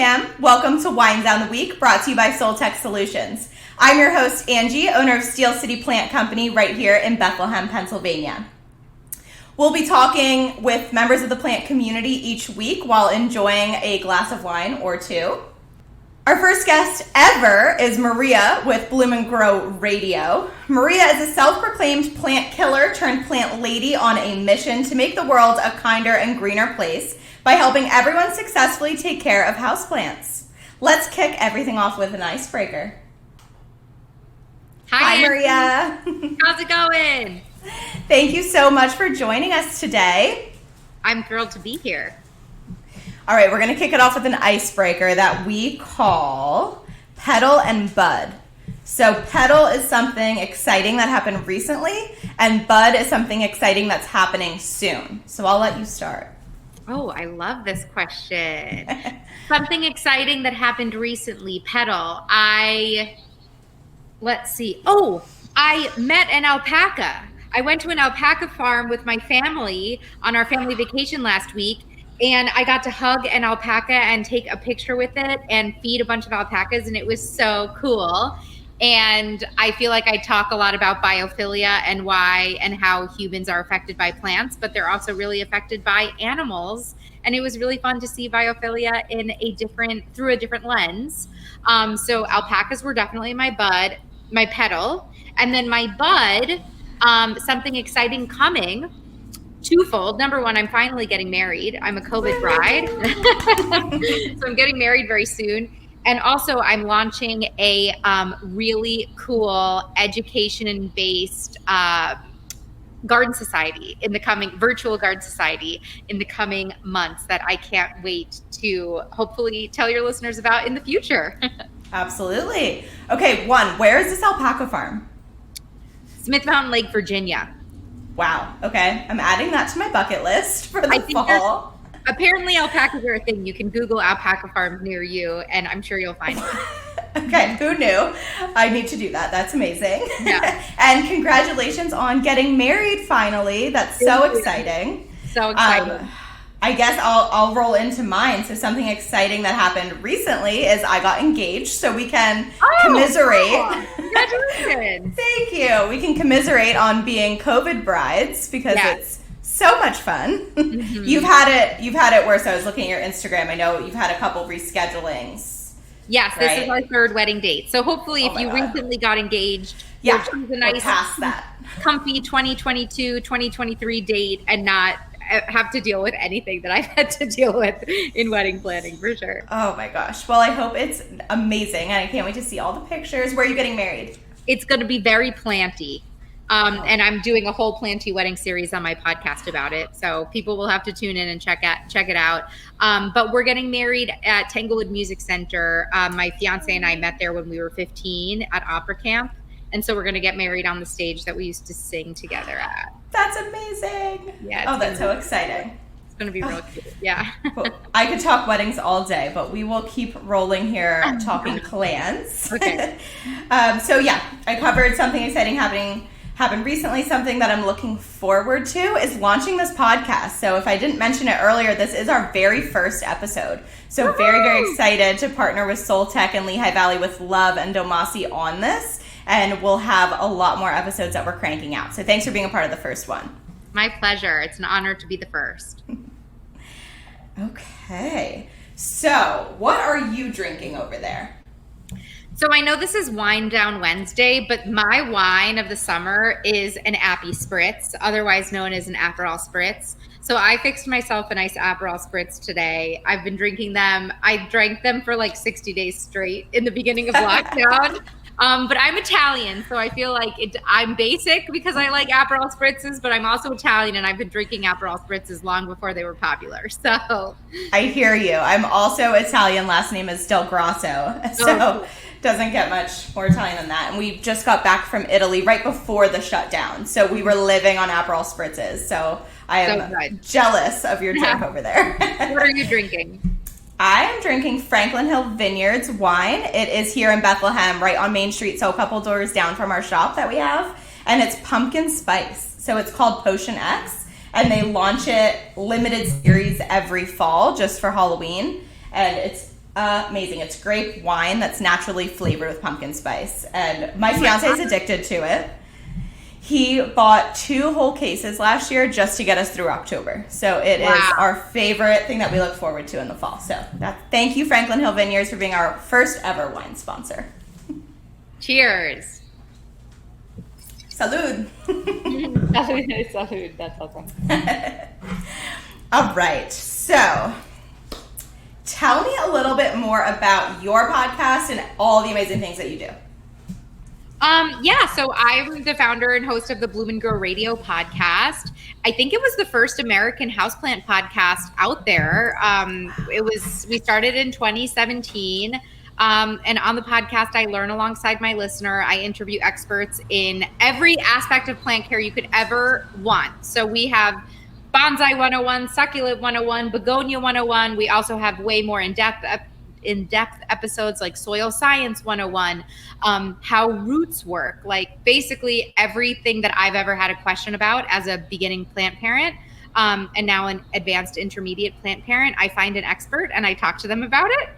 fam. Welcome to Wine Down the Week, brought to you by Soltech Solutions. I'm your host, Angie, owner of Steel City Plant Company right here in Bethlehem, Pennsylvania. We'll be talking with members of the plant community each week while enjoying a glass of wine or two. Our first guest ever is Maria with Bloom and Grow Radio. Maria is a self-proclaimed plant killer turned plant lady on a mission to make the world a kinder and greener place by helping everyone successfully take care of houseplants. Let's kick everything off with an icebreaker. Hi, Maria. How's it going? Thank you so much for joining us today. I'm thrilled to be here. All right, we're going to kick it off with an icebreaker that we call Petal and Bud. So Petal is something exciting that happened recently, and Bud is something exciting that's happening soon. So I'll let you start. Oh, I love this question. Something exciting that happened recently, Petal. Let's see. Oh, I met an alpaca. I went to an alpaca farm with my family on our family vacation last week. And I got to hug an alpaca and take a picture with it and feed a bunch of alpacas, and it was so cool. And I feel like I talk a lot about biophilia and why and how humans are affected by plants, but they're also really affected by animals. And it was really fun to see biophilia through a different lens. So alpacas were definitely my petal. And then my bud, something exciting coming. Twofold. Number one, I'm finally getting married. I'm a COVID bride. So I'm getting married very soon. And also I'm launching a really cool education-based garden society virtual garden society in the coming months that I can't wait to hopefully tell your listeners about in the future. Absolutely. Okay, where is this alpaca farm? Smith Mountain Lake, Virginia. Wow. Okay. I'm adding that to my bucket list for the fall. Apparently alpacas are a thing. You can Google alpaca farm near you, and I'm sure you'll find one. Okay. Who knew? I need to do that. That's amazing. Yeah. And congratulations on getting married finally. That's so exciting. So exciting. I guess I'll roll into mine. So something exciting that happened recently is I got engaged, so we can commiserate. Oh, congratulations. Thank you. We can commiserate on being COVID brides because it's so much fun. Mm-hmm. You've had it worse. I was looking at your Instagram. I know you've had a couple reschedulings. Yes, right? This is our third wedding date. So hopefully if you recently got engaged, you'll choose a nice, comfy 2022, 2023 date and not have to deal with anything that I've had to deal with in wedding planning, for sure. Oh my gosh. Well, I hope it's amazing, and I can't wait to see all the pictures. Where are you getting married? It's going to be very planty. And I'm doing a whole planty wedding series on my podcast about it. So people will have to tune in and check it out. But we're getting married at Tanglewood Music Center. My fiance and I met there when we were 15 at opera camp. And so we're going to get married on the stage that we used to sing together at. That's amazing. Yeah. Oh, that's so exciting. It's going to be real cute. Yeah. Well, I could talk weddings all day, but we will keep rolling here talking plans. Okay. So yeah, I covered something exciting happened recently. Something that I'm looking forward to is launching this podcast. So if I didn't mention it earlier, this is our very first episode. So very, very excited to partner with Soltech and Lehigh Valley with Love and Domasi on this. And we'll have a lot more episodes that we're cranking out. So thanks for being a part of the first one. My pleasure. It's an honor to be the first. Okay. So what are you drinking over there? So I know this is Wine Down Wednesday, but my wine of the summer is an Appy Spritz, otherwise known as an Aperol Spritz. So I fixed myself a nice Aperol Spritz today. I've been drinking them. I drank them for like 60 days straight in the beginning of lockdown. But I'm Italian, so I feel like I'm basic because I like Aperol Spritzes, but I'm also Italian, and I've been drinking Aperol Spritzes long before they were popular. So I hear you. I'm also Italian. Last name is Del Grasso, so doesn't get much more Italian than that. And we just got back from Italy right before the shutdown, so we were living on Aperol Spritzes. So I am jealous of your drink over there. What are you drinking? I am drinking Franklin Hill Vineyards wine. It is here in Bethlehem, right on Main Street, so a couple doors down from our shop that we have. And it's pumpkin spice. So it's called Potion X. And they launch it limited series every fall just for Halloween. And it's Amazing. It's grape wine that's naturally flavored with pumpkin spice. And my fiance is addicted to it. He bought 2 whole cases last year just to get us through October. So it is our favorite thing that we look forward to in the fall. So thank you, Franklin Hill Vineyards, for being our first ever wine sponsor. Cheers. Salud. Salud. That's awesome. All right. So tell me a little bit more about your podcast and all the amazing things that you do. So I'm the founder and host of the Bloom and Grow Radio podcast. I think it was the first American houseplant podcast out there. We started in 2017. And on the podcast, I learn alongside my listener. I interview experts in every aspect of plant care you could ever want. So we have Bonsai 101, Succulent 101, Begonia 101. We also have way more in-depth episodes like Soil Science 101, how roots work, like basically everything that I've ever had a question about as a beginning plant parent. And now an advanced intermediate plant parent, I find an expert and I talk to them about it.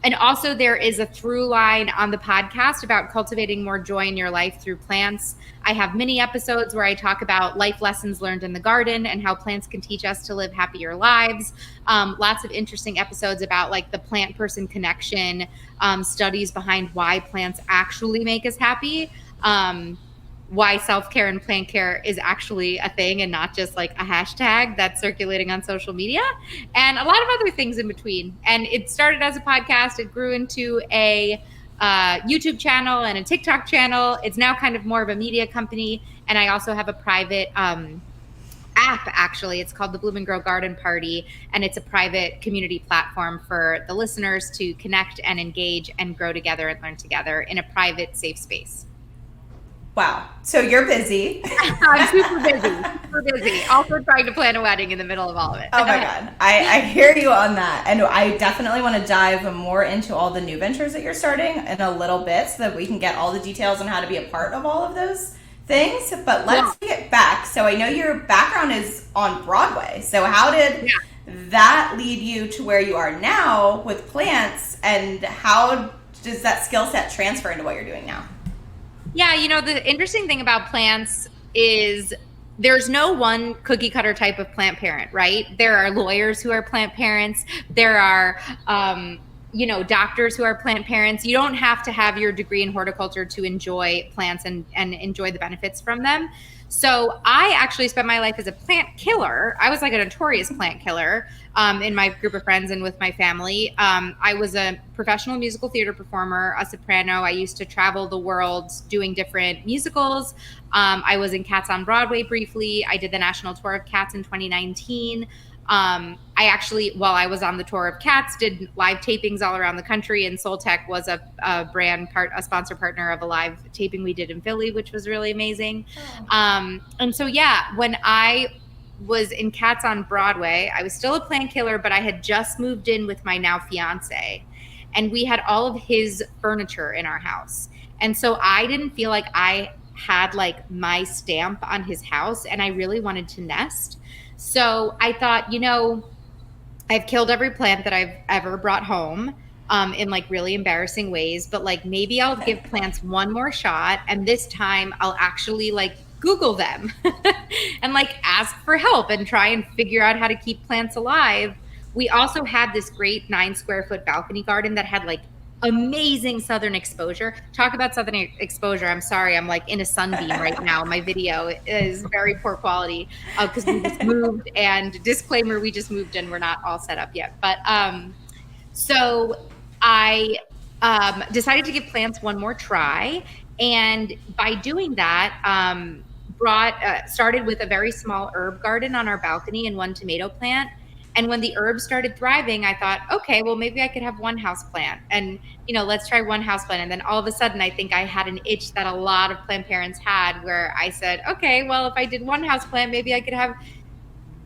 And also there is a through line on the podcast about cultivating more joy in your life through plants. I have mini episodes where I talk about life lessons learned in the garden and how plants can teach us to live happier lives. Lots of interesting episodes about like the plant person connection, studies behind why plants actually make us happy. Why self-care and plant care is actually a thing and not just like a hashtag that's circulating on social media, and a lot of other things in between. And it started as a podcast. It grew into a YouTube channel and a TikTok channel. It's now kind of more of a media company. And I also have a private app, actually. It's called the Bloom and Grow Garden Party. And it's a private community platform for the listeners to connect and engage and grow together and learn together in a private, safe space. Wow. So you're busy. I'm super busy. Also trying to plan a wedding in the middle of all of it. Oh my God. I hear you on that. And I definitely want to dive more into all the new ventures that you're starting in a little bit so that we can get all the details on how to be a part of all of those things. But let's get back. So I know your background is on Broadway. So how did that lead you to where you are now with plants, and how does that skill set transfer into what you're doing now? Yeah, the interesting thing about plants is there's no one cookie cutter type of plant parent, right? There are lawyers who are plant parents. There are, doctors who are plant parents. You don't have to have your degree in horticulture to enjoy plants and enjoy the benefits from them. So I actually spent my life as a plant killer. I was like a notorious plant killer in my group of friends and with my family. I was a professional musical theater performer, a soprano. I used to travel the world doing different musicals. I was in Cats on Broadway briefly. I did the national tour of Cats in 2019. I actually, while I was on the tour of Cats, did live tapings all around the country, and Soltech was a sponsor partner of a live taping we did in Philly, which was really amazing. And so, when I was in Cats on Broadway, I was still a plant killer, but I had just moved in with my now fiance, and we had all of his furniture in our house. And so I didn't feel like I had like my stamp on his house, and I really wanted to nest. So I thought, I've killed every plant that I've ever brought home in like really embarrassing ways, but like maybe I'll give plants one more shot, and this time I'll actually like Google them and like ask for help and try and figure out how to keep plants alive. We also had this great 9 square foot balcony garden that had like amazing southern exposure. Talk about southern exposure. I'm sorry, I'm like in a sunbeam right now. My video is very poor quality because we just moved, and disclaimer, we just moved and we're not all set up yet. But so I decided to give plants one more try. And by doing that, started with a very small herb garden on our balcony and 1 tomato plant. And when the herbs started thriving, I thought, okay, well, maybe I could have 1 house plant, and, let's try 1 house plant. And then all of a sudden, I think I had an itch that a lot of plant parents had, where I said, okay, well, if I did 1 house plant, maybe I could have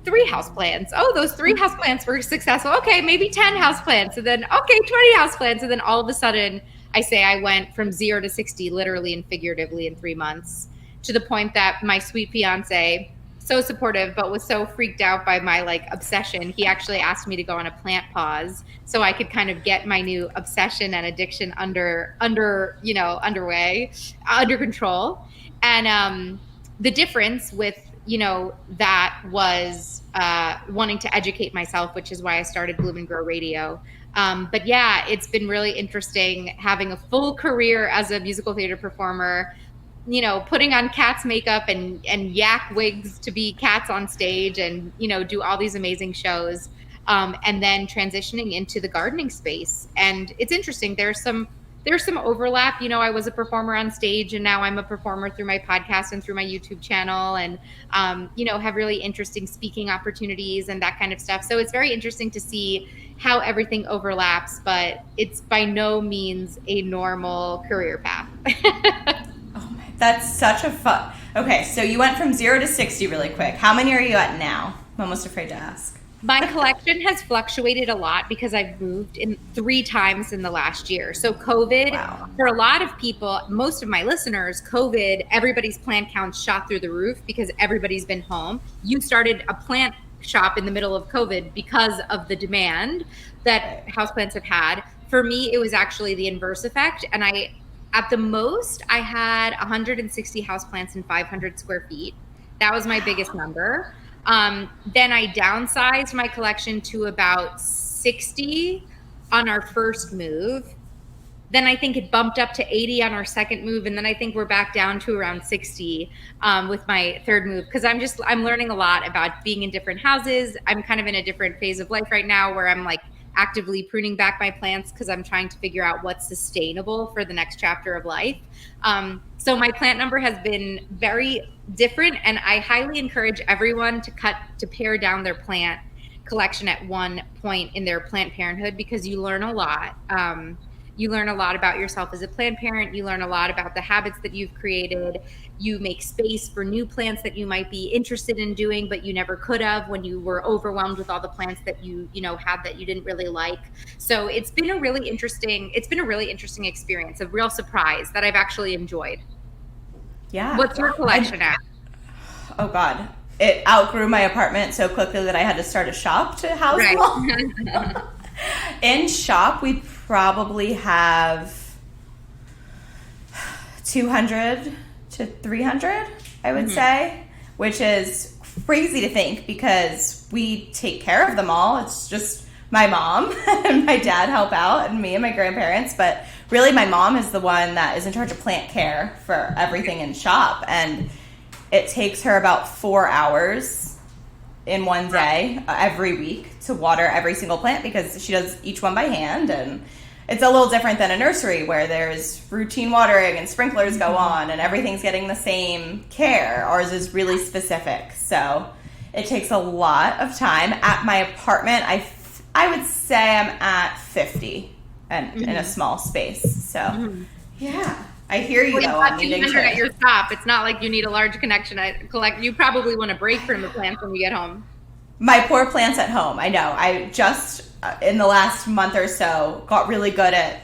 3 house plants. Oh, those 3 house plants were successful. Okay, maybe 10 house plants. And then, okay, 20 house plants. And then all of a sudden, I went from 0 to 60, literally and figuratively, in 3 months, to the point that my sweet fiance so supportive, but was so freaked out by my like obsession. He actually asked me to go on a plant pause so I could kind of get my new obsession and addiction under control. And the difference with that was wanting to educate myself, which is why I started Bloom and Grow Radio. But yeah, it's been really interesting having a full career as a musical theater performer, putting on cats makeup and yak wigs to be cats on stage and, do all these amazing shows. And then transitioning into the gardening space. And it's interesting. There's some overlap. I was a performer on stage and now I'm a performer through my podcast and through my YouTube channel and, have really interesting speaking opportunities and that kind of stuff. So it's very interesting to see how everything overlaps, but it's by no means a normal career path. That's such a fun. Okay, so you went from 0 to 60 really quick. How many are you at now? I'm almost afraid to ask. My collection has fluctuated a lot because I've moved in 3 times in the last year. So COVID, wow. For a lot of people, most of my listeners, COVID, everybody's plant counts shot through the roof because everybody's been home. You started a plant shop in the middle of COVID because of the demand that houseplants have had. For me, it was actually the inverse effect. And at the most, I had 160 houseplants in 500 square feet. That was my biggest number. Then I downsized my collection to about 60 on our first move. Then I think it bumped up to 80 on our second move. And then I think we're back down to around 60 with my third move. Because I'm learning a lot about being in different houses. I'm kind of in a different phase of life right now where I'm like actively pruning back my plants because I'm trying to figure out what's sustainable for the next chapter of life. So my plant number has been very different, and I highly encourage everyone to pare down their plant collection at one point in their plant parenthood because you learn a lot. You learn a lot about yourself as a plant parent. You learn a lot about the habits that you've created. You make space for new plants that you might be interested in doing, but you never could have when you were overwhelmed with all the plants that you had that you didn't really like. So it's been a really interesting experience, a real surprise that I've actually enjoyed. Yeah. What's your collection at? Oh God. It outgrew my apartment so quickly that I had to start a shop to house them all. In shop, we probably have 200 to 300, I would say, which is crazy to think because we take care of them all. It's just my mom and my dad help out and me and my grandparents. But really, my mom is the one that is in charge of plant care for everything in shop. And it takes her about 4 hours in one day every week to water every single plant because she does each one by hand. And it's a little different than a nursery where there's routine watering and sprinklers go on and everything's getting the same care. Ours is really specific. So it takes a lot of time. At my apartment, I would say I'm at 50 and in a small space. So yeah, I hear you though. I'm needing to at your shop. It's not like you need a large connection. You probably want a break from the plants when you get home. My poor plants at home. I know. I just in the last month or so got really good at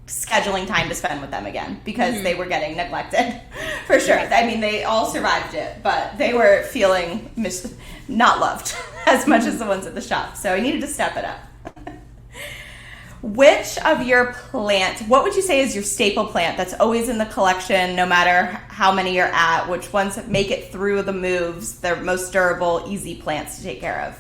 scheduling time to spend with them again because they were getting neglected for sure. I mean, they all survived it, but they were feeling not loved as much as the ones at the shop. So I needed to step it up. Which of your plants, what would you say is your staple plant that's always in the collection no matter how many you're at? Which ones make it through the moves, they're most durable, easy plants to take care of?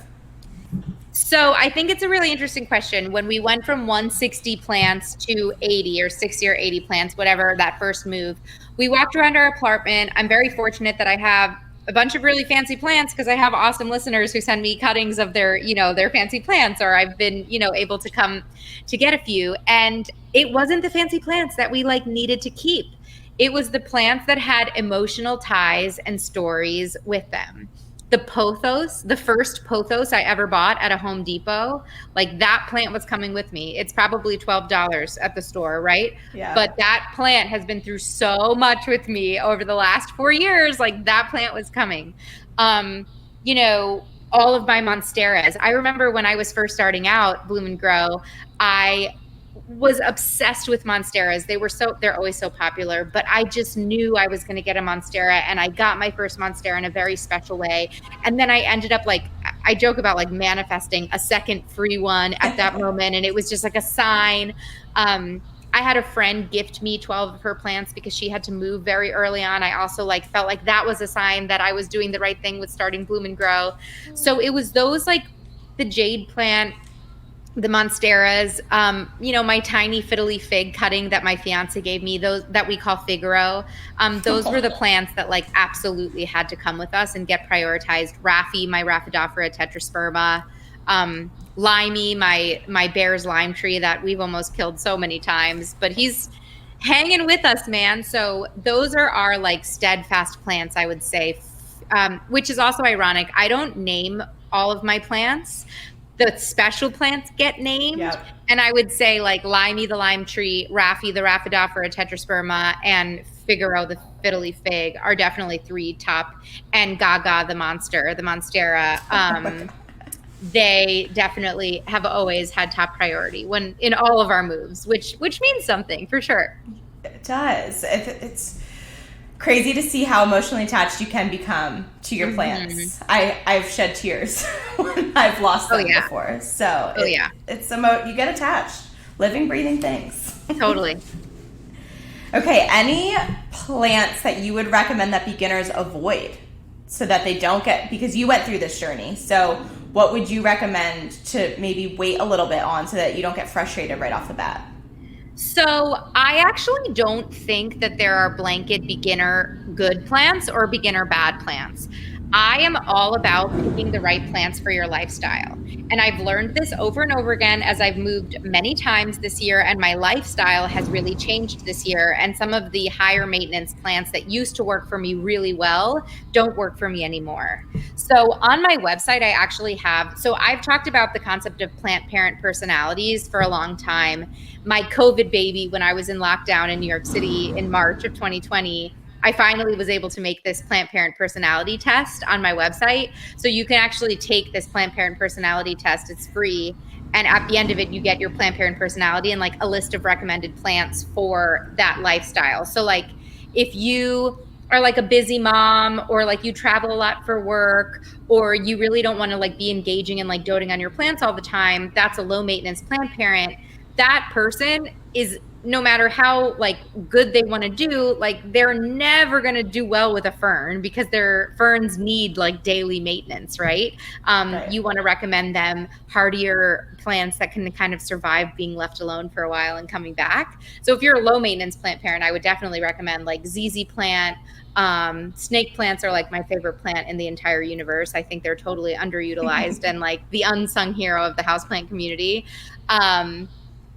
So I think it's a really interesting question. When we went from 160 plants to 80 or 60 or 80 plants, whatever that first move, we walked around our apartment. I'm very fortunate that I have a bunch of really fancy plants because I have awesome listeners who send me cuttings of their fancy plants, or I've been, able to come to get a few. And it wasn't the fancy plants that we needed to keep. It was the plants that had emotional ties and stories with them. The pothos, the first pothos I ever bought at a Home Depot, that plant was coming with me. It's probably $12 at the store, right? Yeah. But that plant has been through so much with me over the last 4 years. That plant was coming. All of my monsteras. I remember when I was first starting out Bloom and Grow, I was obsessed with monsteras. They're always so popular, but I just knew I was going to get a monstera, and I got my first monstera in a very special way. And then I ended up like, I joke about like manifesting a second free one at that moment. And it was just like a sign. I had a friend gift me 12 of her plants because she had to move very early on. I also like felt like that was a sign that I was doing the right thing with starting Bloom and Grow. So it was those like the jade plant, the monsteras, my tiny fiddly fig cutting that my fiance gave me, those that we call Figaro. Those were the plants that like absolutely had to come with us and get prioritized. Raffi, my Rhaphidophora tetrasperma, Limey, my bear's lime tree that we've almost killed so many times, but he's hanging with us, man. So those are our like steadfast plants, I would say, which is also ironic. I don't name all of my plants. The special plants get named. Yep. And I would say like Limey, the lime tree, Raffi, the Rhaphidophora tetrasperma, and Figaro, the fiddly fig are definitely three top. And Gaga, the monstera. They definitely have always had top priority when in all of our moves, which means something for sure. It does. It's crazy to see how emotionally attached you can become to your plants. I've shed tears when I've lost them before. So it's you get attached. Living, breathing things. Totally. Okay, any plants that you would recommend that beginners avoid so that they don't get, because you went through this journey. So what would you recommend to maybe wait a little bit on so that you don't get frustrated right off the bat? So I actually don't think that there are blanket beginner good plants or beginner bad plants. I am all about picking the right plants for your lifestyle. And I've learned this over and over again as I've moved many times this year, and my lifestyle has really changed this year. And some of the higher maintenance plants that used to work for me really well don't work for me anymore. So on my website, I actually I've talked about the concept of plant parent personalities for a long time. My COVID baby, when I was in lockdown in New York City in March of 2020, I finally was able to make this plant parent personality test on my website. So you can actually take this plant parent personality test. It's free. And at the end of it, you get your plant parent personality and like a list of recommended plants for that lifestyle. So like if you are like a busy mom, or like you travel a lot for work, or you really don't want to like be engaging and like doting on your plants all the time, that's a low maintenance plant parent. That person is, no matter how like good they want to do, like they're never going to do well with a fern because their ferns need like daily maintenance, right? Right. You want to recommend them hardier plants that can kind of survive being left alone for a while and coming back. So if you're a low maintenance plant parent, I would definitely recommend like ZZ plant. Snake plants are like my favorite plant in the entire universe. I think they're totally underutilized and like the unsung hero of the houseplant community.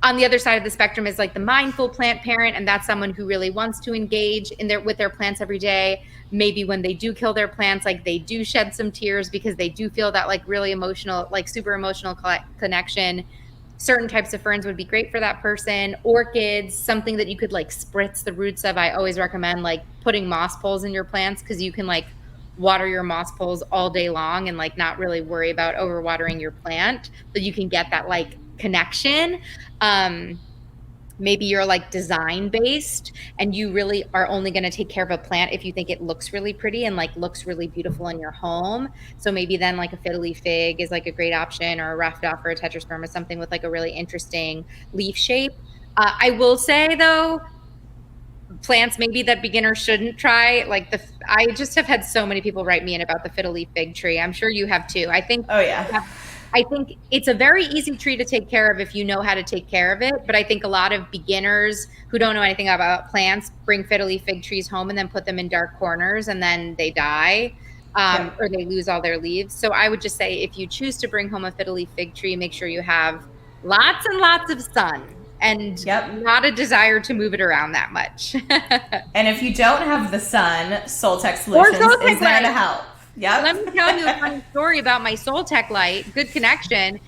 On the other side of the spectrum is like the mindful plant parent, and that's someone who really wants to engage with their plants every day. Maybe when they do kill their plants, like they do shed some tears because they do feel that like really emotional, like super emotional connection. Certain types of ferns would be great for that person. Orchids, something that you could like spritz the roots of. I always recommend like putting moss poles in your plants because you can like water your moss poles all day long and like not really worry about overwatering your plant, but you can get that like connection. Maybe you're like design based and you really are only going to take care of a plant if you think it looks really pretty and like looks really beautiful in your home. So maybe then like a fiddly fig is like a great option, or a Rhaphidophora or a tetrasperma, something with like a really interesting leaf shape. I will say though, plants maybe that beginners shouldn't try, like I just have had so many people write me in about the fiddly fig tree. I'm sure you have too. I think it's a very easy tree to take care of if you know how to take care of it. But I think a lot of beginners who don't know anything about plants bring fiddly fig trees home and then put them in dark corners and then they die, or they lose all their leaves. So I would just say if you choose to bring home a fiddly fig tree, make sure you have lots and lots of sun and not a desire to move it around that much. And if you don't have the sun, Soltech Solutions is there to help. Yep. Let me tell you a funny story about my Soltech light. Good connection.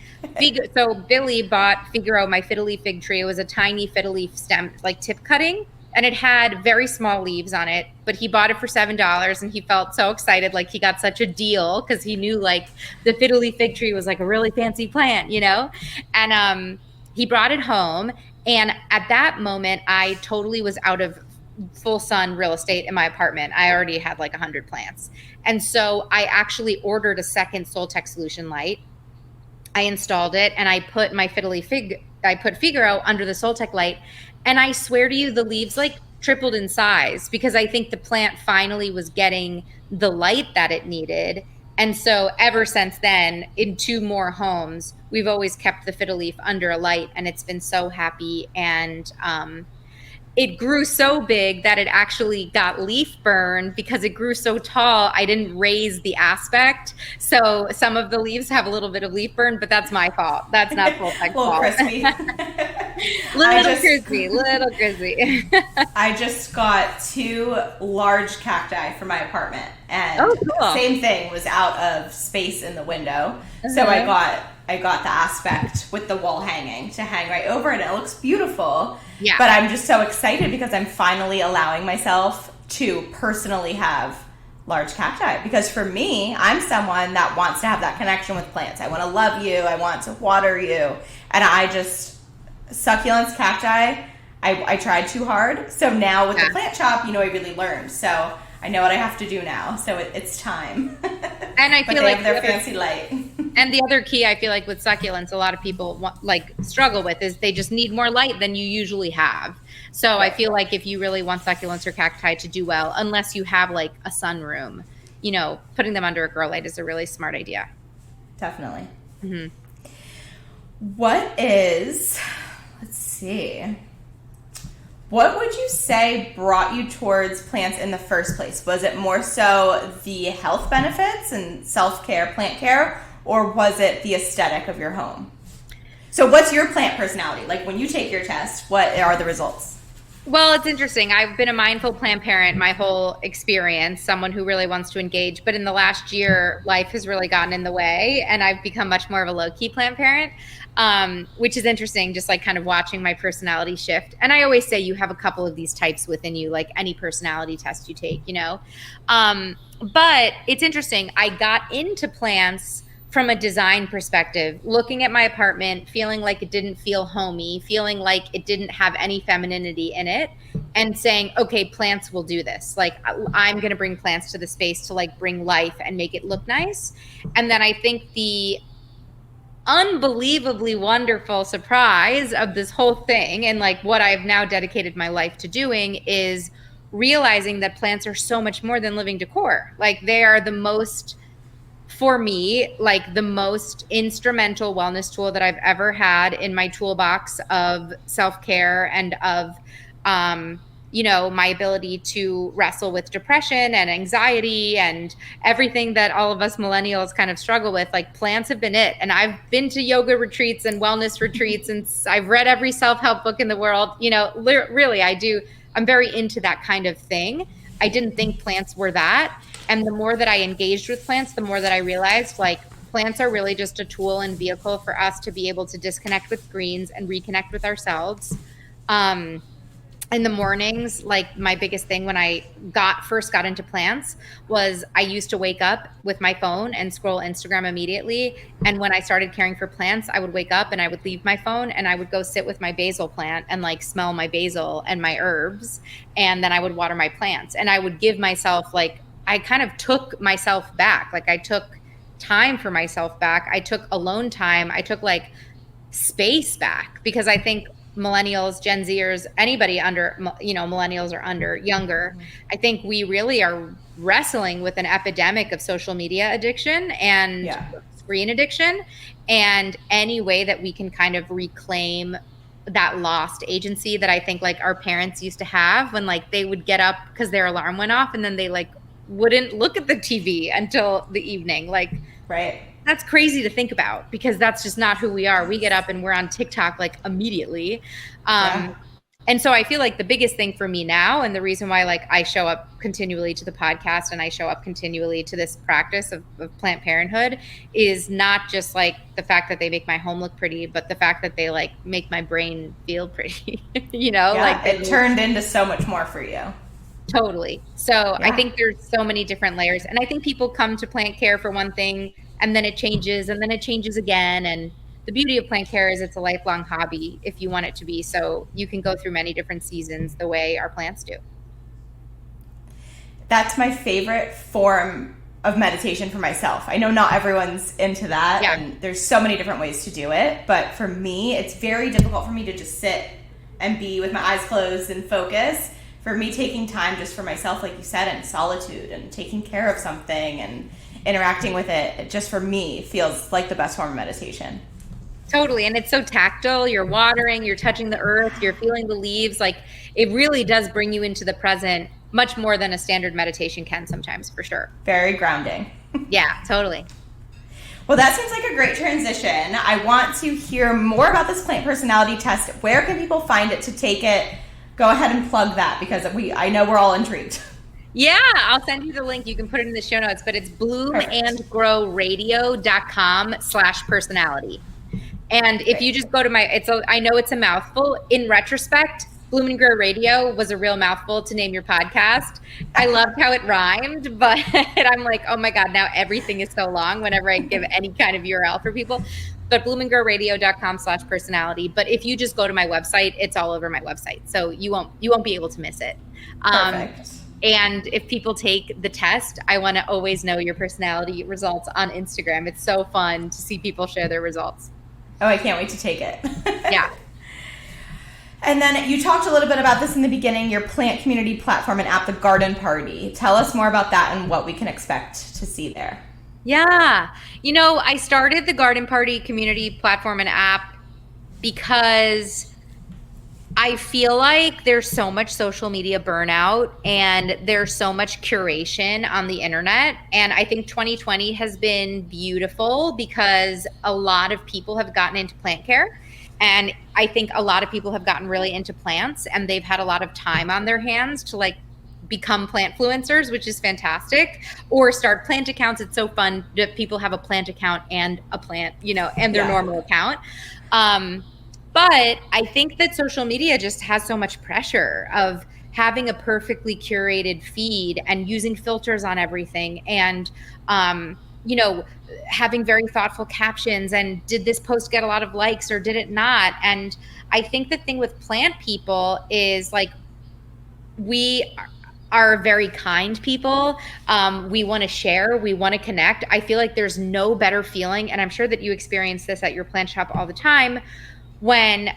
So Billy bought Figaro, my fiddly fig tree. It was a tiny fiddly stem, like tip cutting, and it had very small leaves on it. But he bought it for $7, and he felt so excited, like he got such a deal because he knew like the fiddly fig tree was like a really fancy plant, you know. And he brought it home, And at that moment, I totally was out of full sun real estate in my apartment. I already had like 100 plants. And so I actually ordered a second Soltech solution light. I installed it and I put my I put Figaro under the Soltech light. And I swear to you, the leaves like tripled in size because I think the plant finally was getting the light that it needed. And so ever since then, in 2 more homes, we've always kept the fiddle leaf under a light, and it's been so happy. And it grew so big that it actually got leaf burn because it grew so tall. I didn't raise the aspect. So some of the leaves have a little bit of leaf burn, but that's my fault. That's not Soltech's fault. Crispy. Little crispy. I just got 2 large cacti for my apartment, and cool. Same thing, was out of space in the window. So I got the aspect with the wall hanging to hang right over it. It looks beautiful. Yeah. But I'm just so excited because I'm finally allowing myself to personally have large cacti. Because for me, I'm someone that wants to have that connection with plants. I want to love you. I want to water you. And succulents, cacti, I tried too hard. So now with the plant shop, I really learned. So I know what I have to do now. So it's time. And I feel like they have their fancy light. And the other key I feel like with succulents, a lot of people struggle with is they just need more light than you usually have. So I feel like if you really want succulents or cacti to do well, unless you have like a sunroom, putting them under a grow light is a really smart idea. Definitely. Mm-hmm. What would you say brought you towards plants in the first place? Was it more so the health benefits and self-care, plant care, or was it the aesthetic of your home? So what's your plant personality? Like when you take your test, what are the results? Well, it's interesting. I've been a mindful plant parent my whole experience, someone who really wants to engage. But in the last year, life has really gotten in the way, and I've become much more of a low-key plant parent, which is interesting, just like kind of watching my personality shift. And I always say you have a couple of these types within you, like any personality test you take, But it's interesting. I got into plants from a design perspective, looking at my apartment, feeling like it didn't feel homey, feeling like it didn't have any femininity in it, and saying, okay, plants will do this. Like I'm going to bring plants to the space to like bring life and make it look nice. And then I think the unbelievably wonderful surprise of this whole thing and like what I've now dedicated my life to doing is realizing that plants are so much more than living decor. Like they are for me, like the most instrumental wellness tool that I've ever had in my toolbox of self-care and of, my ability to wrestle with depression and anxiety and everything that all of us millennials kind of struggle with. Like plants have been it. And I've been to yoga retreats and wellness retreats, and I've read every self-help book in the world. Really, I do. I'm very into that kind of thing. I didn't think plants were that. And the more that I engaged with plants, the more that I realized like plants are really just a tool and vehicle for us to be able to disconnect with screens and reconnect with ourselves. In the mornings, like my biggest thing when I first got into plants was I used to wake up with my phone and scroll Instagram immediately. And when I started caring for plants, I would wake up and I would leave my phone and I would go sit with my basil plant and like smell my basil and my herbs. And then I would water my plants and I would give myself I kind of took myself back. Like I took time for myself back. I took alone time. I took like space back because I think millennials, Gen Zers, anybody under, millennials or under, younger, I think we really are wrestling with an epidemic of social media addiction and screen addiction. And any way that we can kind of reclaim that lost agency that I think like our parents used to have when like they would get up because their alarm went off and then they like wouldn't look at the TV until the evening. Like, right. That's crazy to think about because that's just not who we are. We get up and we're on TikTok like immediately. And so I feel like the biggest thing for me now and the reason why like I show up continually to the podcast and I show up continually to this practice of plant parenthood is not just like the fact that they make my home look pretty, but the fact that they like make my brain feel pretty, like it turned into so much more for you. Totally. So I think there's so many different layers. And I think people come to plant care for one thing and then it changes and then it changes again. And the beauty of plant care is it's a lifelong hobby if you want it to be. So you can go through many different seasons the way our plants do. That's my favorite form of meditation for myself. I know not everyone's into that, and there's so many different ways to do it, but for me, it's very difficult for me to just sit and be with my eyes closed and focus. For me, taking time just for myself, like you said, and solitude and taking care of something and interacting with it, just for me, feels like the best form of meditation. Totally. And it's so tactile. You're watering, you're touching the earth, you're feeling the leaves. Like, it really does bring you into the present much more than a standard meditation can sometimes, for sure. Very grounding. Yeah, totally. Well, that seems like a great transition. I want to hear more about this plant personality test. Where can people find it to take it? Go ahead and plug that, because I know we're all intrigued. Yeah, I'll send you the link. You can put it in the show notes, but it's bloomandgrowradio.com/personality. And if you just go to I know it's a mouthful. In retrospect, Bloom and Grow Radio was a real mouthful to name your podcast. I loved how it rhymed, but I'm like, oh my God, now everything is so long whenever I give any kind of URL for people. But bloomandgrowradio.com/personality. But if you just go to my website, it's all over my website. So you won't be able to miss it. Perfect. And if people take the test, I want to always know your personality results on Instagram. It's so fun to see people share their results. Oh, I can't wait to take it. Yeah. And then you talked a little bit about this in the beginning, your plant community platform and app, the Garden Party. Tell us more about that and what we can expect to see there. Yeah. I started the Garden Party community platform and app because I feel like there's so much social media burnout and there's so much curation on the internet. And I think 2020 has been beautiful because a lot of people have gotten into plant care. And I think a lot of people have gotten really into plants, and they've had a lot of time on their hands to become plant influencers, which is fantastic, or start plant accounts. It's so fun that people have a plant account and a plant, and their normal account. But I think that social media just has so much pressure of having a perfectly curated feed and using filters on everything, and having very thoughtful captions, and did this post get a lot of likes or did it not? And I think the thing with plant people is we are very kind people. We want to share, we want to connect. I feel like there's no better feeling, and I'm sure that you experience this at your plant shop all the time, when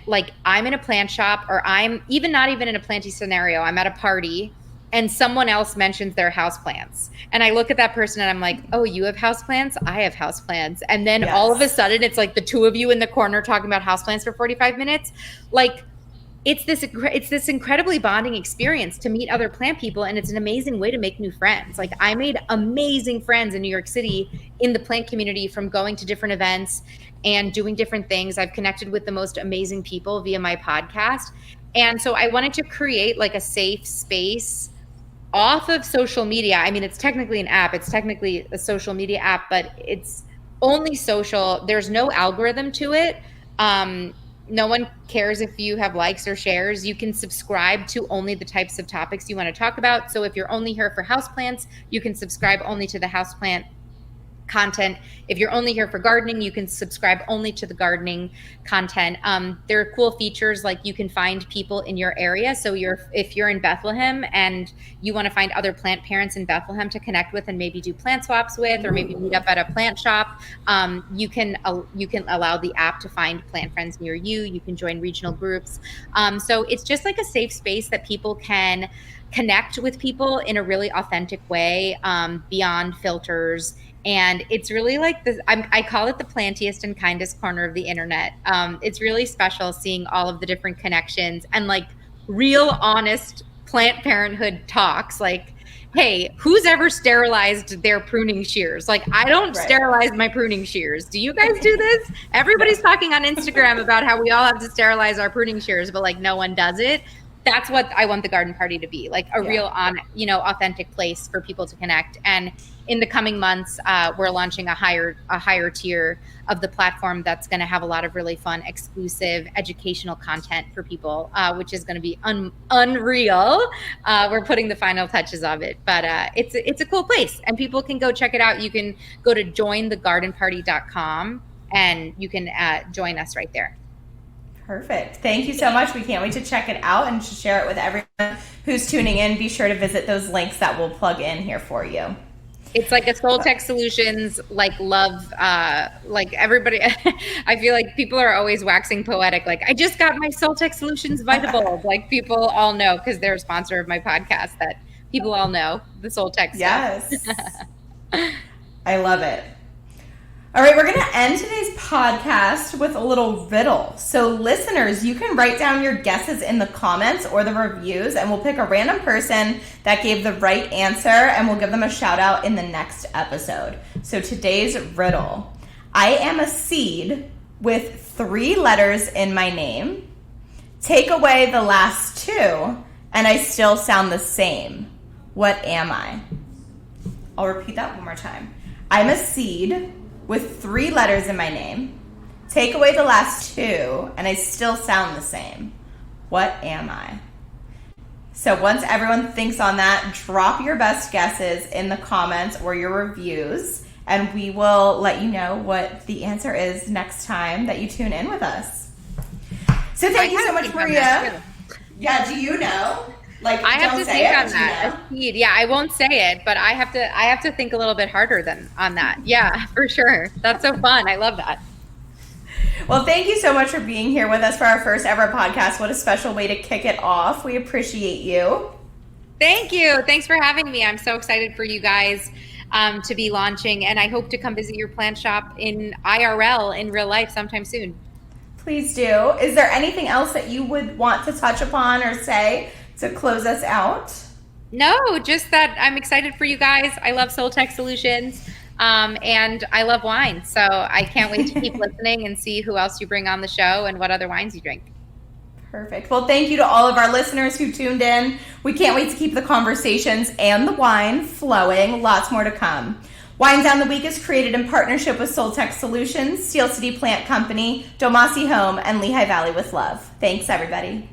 I'm in a plant shop, or I'm not even in a planty scenario, I'm at a party and someone else mentions their houseplants, and I look at that person and I'm like, oh, you have houseplants? I have houseplants. And then all of a sudden it's the two of you in the corner talking about houseplants for 45 minutes. It's this incredibly bonding experience to meet other plant people, and it's an amazing way to make new friends. I made amazing friends in New York City in the plant community from going to different events and doing different things. I've connected with the most amazing people via my podcast. And so I wanted to create a safe space off of social media. I mean, it's technically an app. It's technically a social media app, but it's only social. There's no algorithm to it. No one cares if you have likes or shares. You can subscribe to only the types of topics you want to talk about. So if you're only here for houseplants, you can subscribe only to the houseplant content. If you're only here for gardening, you can subscribe only to the gardening content. There are cool features you can find people in your area. So if you're in Bethlehem and you want to find other plant parents in Bethlehem to connect with and maybe do plant swaps with, or maybe meet up at a plant shop, you can allow the app to find plant friends near you. You can join regional groups. So it's just a safe space that people can connect with people in a really authentic way, beyond filters. And it's really this, I call it the plantiest and kindest corner of the internet. It's really special seeing all of the different connections and real honest plant parenthood talks. Hey, who's ever sterilized their pruning shears? I don't sterilize my pruning shears. Do you guys do this? Everybody's talking on Instagram about how we all have to sterilize our pruning shears, but no one does it. That's what I want the Garden Party to be, a real authentic place for people to connect. And in the coming months, we're launching a higher tier of the platform that's going to have a lot of really fun, exclusive educational content for people, which is going to be unreal. We're putting the final touches of it, but it's a cool place, and people can go check it out. You can go to jointhegardenparty.com and you can join us right there. Perfect. Thank you so much. We can't wait to check it out and to share it with everyone who's tuning in. Be sure to visit those links that we'll plug in here for you. It's like a Soltech Solutions, love, everybody. I feel like people are always waxing poetic. Like, I just got my Soltech Solutions Vitables. Like, people all know, because they're a sponsor of my podcast, that people all know the Soltech stuff. Yes. I love it. All right, we're going to end today's podcast with a little riddle. So listeners, you can write down your guesses in the comments or the reviews, and we'll pick a random person that gave the right answer, and we'll give them a shout out in the next episode. So today's riddle: I am a seed with 3 letters in my name. Take away the last 2, and I still sound the same. What am I? I'll repeat that one more time. I'm a seed with 3 letters in my name. Take away the last 2, and I still sound the same. What am I? So once everyone thinks on that, drop your best guesses in the comments or your reviews, and we will let you know what the answer is next time that you tune in with us. So thank you so much, Maria. Yeah, do you know? Like, I have to think on that. You know? Yeah, I won't say it, but I have to think a little bit harder on that. Yeah, for sure. That's so fun. I love that. Well, thank you so much for being here with us for our first ever podcast. What a special way to kick it off. We appreciate you. Thank you. Thanks for having me. I'm so excited for you guys to be launching, and I hope to come visit your plant shop in IRL, in real life, sometime soon. Please do. Is there anything else that you would want to touch upon or say to close us out? No, just that I'm excited for you guys. I love Soltech Solutions, and I love wine. So I can't wait to keep listening and see who else you bring on the show and what other wines you drink. Perfect. Well, thank you to all of our listeners who tuned in. We can't wait to keep the conversations and the wine flowing. Lots more to come. Wine Down the Week is created in partnership with Soltech Solutions, Steel City Plant Company, Domasi Home, and Lehigh Valley with Love. Thanks, everybody.